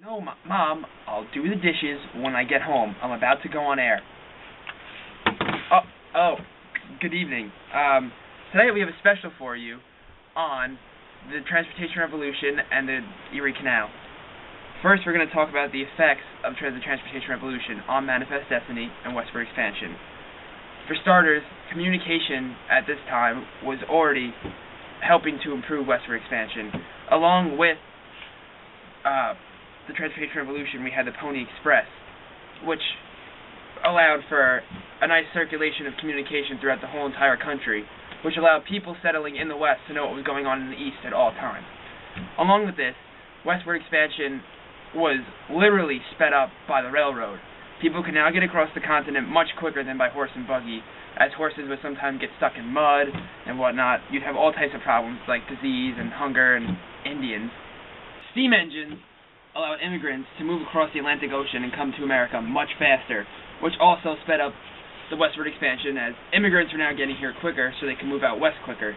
No, Mom, I'll do the dishes when I get home. I'm about to go on air. Good evening. Today we have a special for you on the transportation revolution and the Erie Canal. First, we're going to talk about the effects of the transportation revolution on Manifest Destiny and westward expansion. For starters, communication at this time was already helping to improve westward expansion. Along with the transportation revolution, we had the Pony Express, which allowed for a nice circulation of communication throughout the whole entire country, which allowed people settling in the West to know what was going on in the East at all times. Along with this, westward expansion was literally sped up by the railroad. People could now get across the continent much quicker than by horse and buggy, as horses would sometimes get stuck in mud and whatnot. You'd have all types of problems like disease and hunger and Indians. Steam engines allowed immigrants to move across the Atlantic Ocean and come to America much faster, which also sped up the westward expansion, as immigrants are now getting here quicker so they can move out west quicker.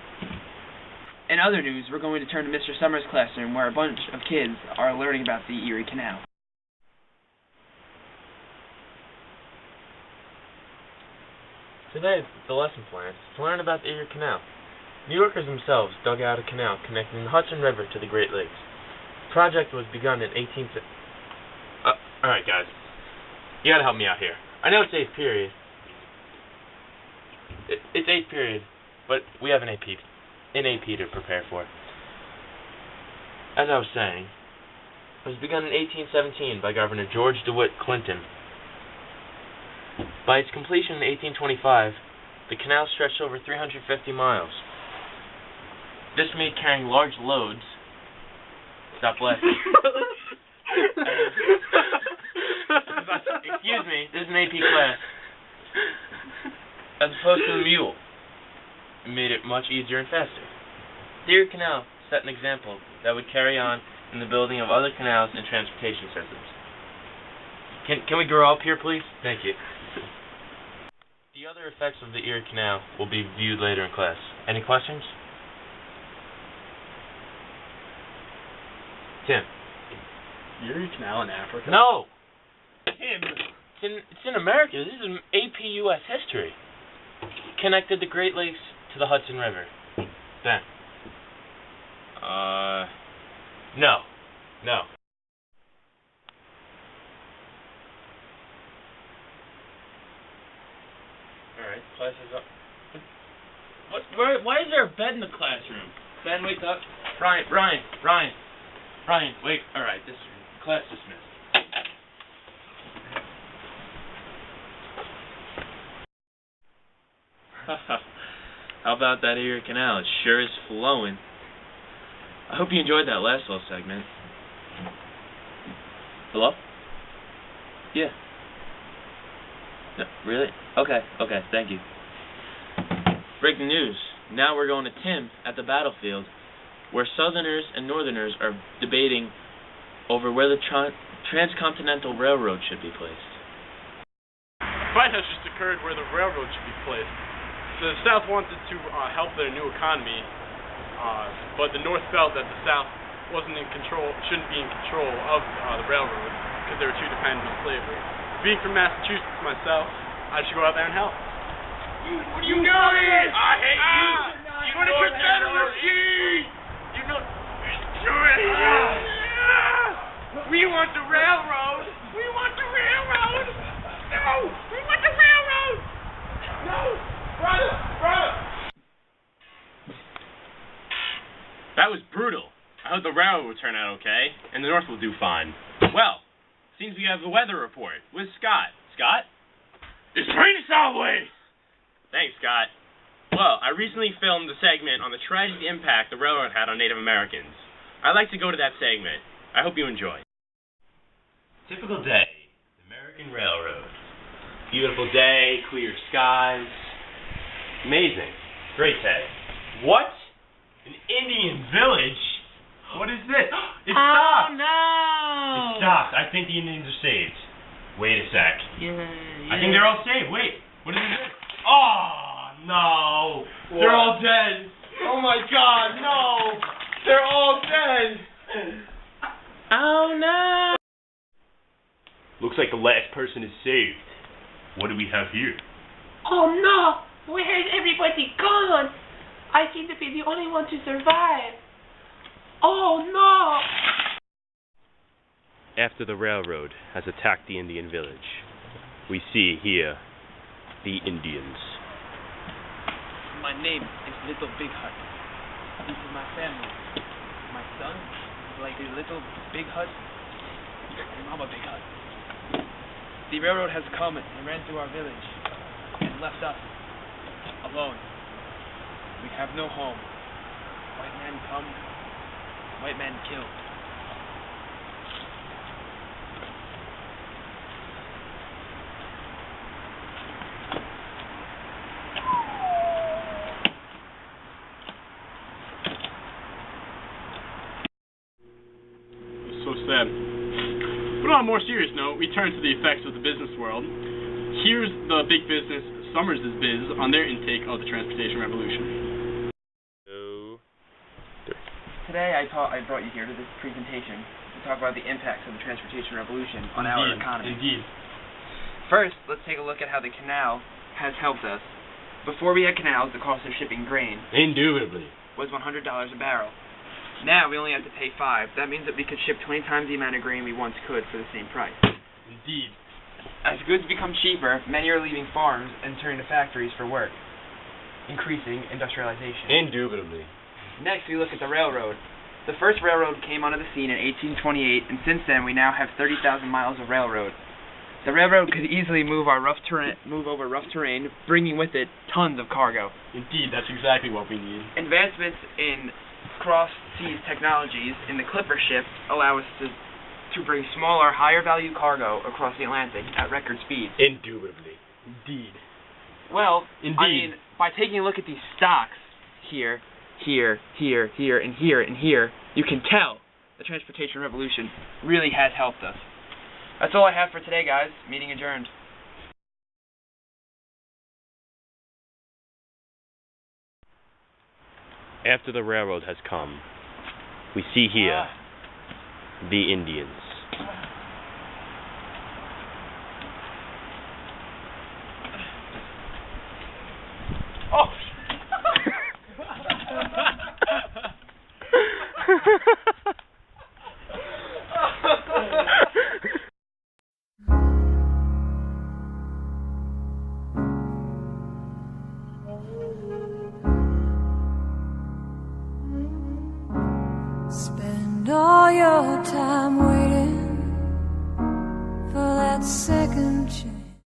In other news, we're going to turn to Mr. Summers' classroom, where a bunch of kids are learning about the Erie Canal. Today, the lesson plan is to learn about the Erie Canal. New Yorkers themselves dug out a canal connecting the Hudson River to the Great Lakes. The project was begun in 1850. Alright guys, you gotta help me out here. I know it's 8th period. It's 8th period, but we have an AP to prepare for. As I was saying, it was begun in 1817 by Governor George DeWitt Clinton. By its completion in 1825, the canal stretched over 350 miles. This made carrying large loads. Stop laughing. Excuse me, this is an AP class. As opposed to a mule. It made it much easier and faster. The Erie Canal set an example that would carry on in the building of other canals and transportation systems. Can we grow up here, please? Thank you. The other effects of the Erie Canal will be viewed later in class. Any questions? Tim. Erie Canal in Africa? No! Tim! It's in America. This is APUSH history. Connected the Great Lakes to the Hudson River. Ben. No. Alright, class is up. Why is there a bed in the classroom? Ben, wake up. Ryan, wait. Alright, this class dismissed. How about that Erie Canal? It sure is flowing. I hope you enjoyed that last little segment. Hello? Yeah. No, really? Okay, thank you. Breaking news. Now we're going to Tim at the battlefield, where Southerners and Northerners are debating over where the Transcontinental Railroad should be placed. A fight has just occurred where the railroad should be placed. The South wanted to help their new economy, but the North felt that the South shouldn't be in control of the railroad because they were too dependent on slavery. Being from Massachusetts myself, I should go out there and help. You know it! I hate you! You want to Confederacy! You know... Do it! We want the railroad! We want the railroad! No! We want the railroad! No! Brother! That was brutal. I hope the railroad will turn out okay, and the North will do fine. Well, seems we have the weather report with Scott. Scott? It's raining sideways! Thanks, Scott. Well, I recently filmed a segment on the tragic impact the railroad had on Native Americans. I'd like to go to that segment. I hope you enjoy. Typical day, the American Railroad. Beautiful day, clear skies. Amazing. Great day. What? An Indian village? What is this? It stopped! Oh, no! It stopped. I think the Indians are saved. Wait a sec. Yeah. I think they're all saved. Wait. What is this? Oh, no. What? They're all dead. Oh, my God. No. They're all dead. Oh, no! Looks like the last person is saved. What do we have here? Oh no! Where's everybody gone? I seem to be the only one to survive. Oh no! After the railroad has attacked the Indian village, we see here the Indians. My name is Little Big Hut. This is my family. My son is like a little big hut, and Mama Big Hut. The railroad has come and ran through our village and left us alone. We have no home. White man come, white man kill. So sad. But on a more serious note, we turn to the effects of the business world. Here's the big business Summers' biz on their intake of the transportation revolution. Today I brought you here to this presentation to talk about the impacts of the transportation revolution on our economy. Indeed. First, let's take a look at how the canal has helped us. Before we had canals, the cost of shipping grain Indubitably. was $100 a barrel. Now we only have to pay $5. That means that we could ship 20 times the amount of grain we once could for the same price. Indeed. As goods become cheaper, many are leaving farms and turning to factories for work, increasing industrialization. Indubitably. Next, we look at the railroad. The first railroad came onto the scene in 1828, and since then we now have 30,000 miles of railroad. The railroad could easily move over rough terrain, bringing with it tons of cargo. Indeed, that's exactly what we need. Advancements in cross-seas technologies in the clipper ship allow us to bring smaller, higher-value cargo across the Atlantic at record speeds. Indubitably. Indeed. Well, Indeed. I mean, by taking a look at these stocks here, and here, you can tell the transportation revolution really has helped us. That's all I have for today, guys. Meeting adjourned. After the railroad has come, we see here the Indians. Oh! Spend all your time waiting for that second chance.